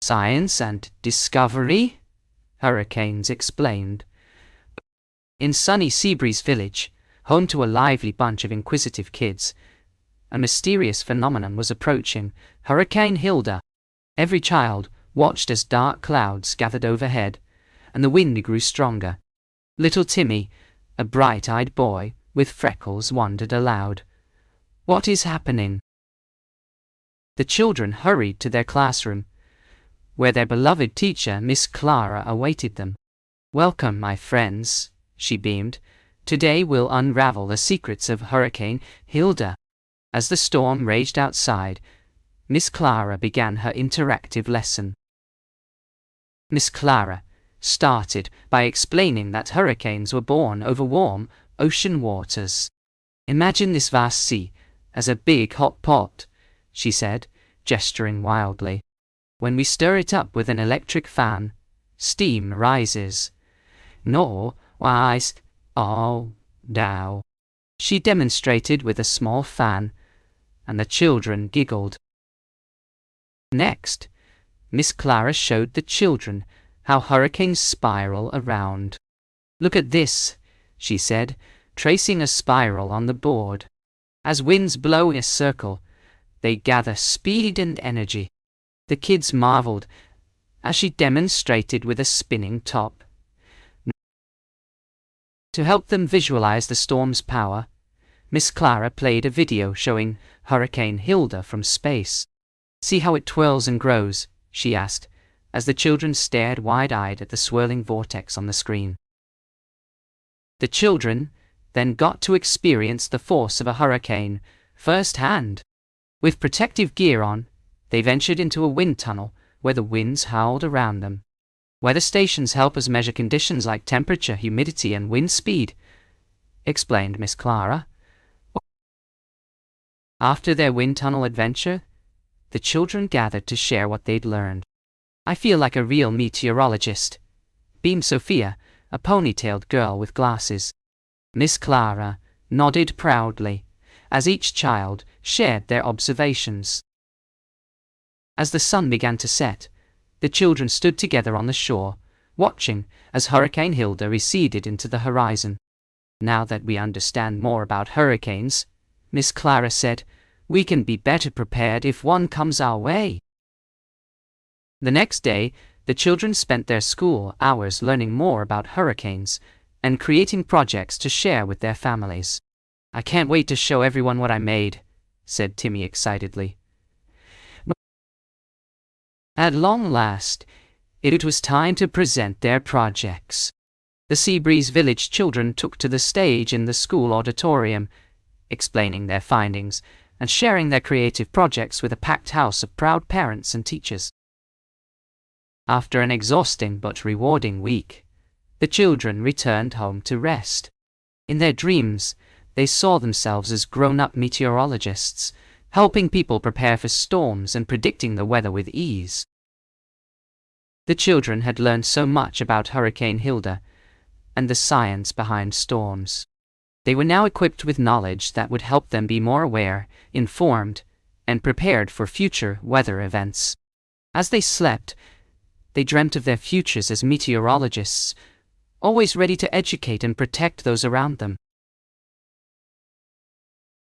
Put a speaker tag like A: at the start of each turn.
A: Science and discovery, Hurricanes explained. In sunny Seabreeze Village, home to a lively bunch of inquisitive kids, a mysterious phenomenon was approaching, Hurricane Hilda. Every child watched as dark clouds gathered overhead, and the wind grew stronger. Little Timmy, a bright-eyed boy with freckles, wondered aloud, "What is happening?" The children hurried to their classroom, where their beloved teacher, Miss Clara, awaited them. "Welcome, my friends," she beamed. "Today we'll unravel the secrets of Hurricane Hilda." As the storm raged outside, Miss Clara began her interactive lesson. Miss Clara started by explaining that hurricanes were born over warm ocean waters. "Imagine this vast sea as a big hot pot," she said, gesturing wildly. "When we stir it up with an electric fan, steam rises. No, wise, oh, now." She demonstrated with a small fan, and the children giggled. Next, Miss Clara showed the children how hurricanes spiral around. "Look at this," she said, tracing a spiral on the board. "As winds blow in a circle, they gather speed and energy." The kids marveled as she demonstrated with a spinning top. To help them visualize the storm's power, Miss Clara played a video showing Hurricane Hilda from space. "See how it twirls and grows?" she asked, as the children stared wide-eyed at the swirling vortex on the screen. The children then got to experience the force of a hurricane firsthand. With protective gear on, they ventured into a wind tunnel where the winds howled around them. "Weather stations help us measure conditions like temperature, humidity, and wind speed," explained Miss Clara. After their wind tunnel adventure, the children gathered to share what they'd learned. "I feel like a real meteorologist," beamed Sophia, a ponytailed girl with glasses. Miss Clara nodded proudly as each child shared their observations. As the sun began to set, the children stood together on the shore, watching as Hurricane Hilda receded into the horizon. "Now that we understand more about hurricanes," Miss Clara said, "we can be better prepared if one comes our way." The next day, the children spent their school hours learning more about hurricanes and creating projects to share with their families. "I can't wait to show everyone what I made," said Timmy excitedly. At long last, it was time to present their projects. The Seabreeze Village children took to the stage in the school auditorium, explaining their findings and sharing their creative projects with a packed house of proud parents and teachers. After an exhausting but rewarding week, the children returned home to rest. In their dreams, they saw themselves as grown-up meteorologists, helping people prepare for storms and predicting the weather with ease. The children had learned so much about Hurricane Hilda and the science behind storms. They were now equipped with knowledge that would help them be more aware, informed, and prepared for future weather events. As they slept, they dreamt of their futures as meteorologists, always ready to educate and protect those around them.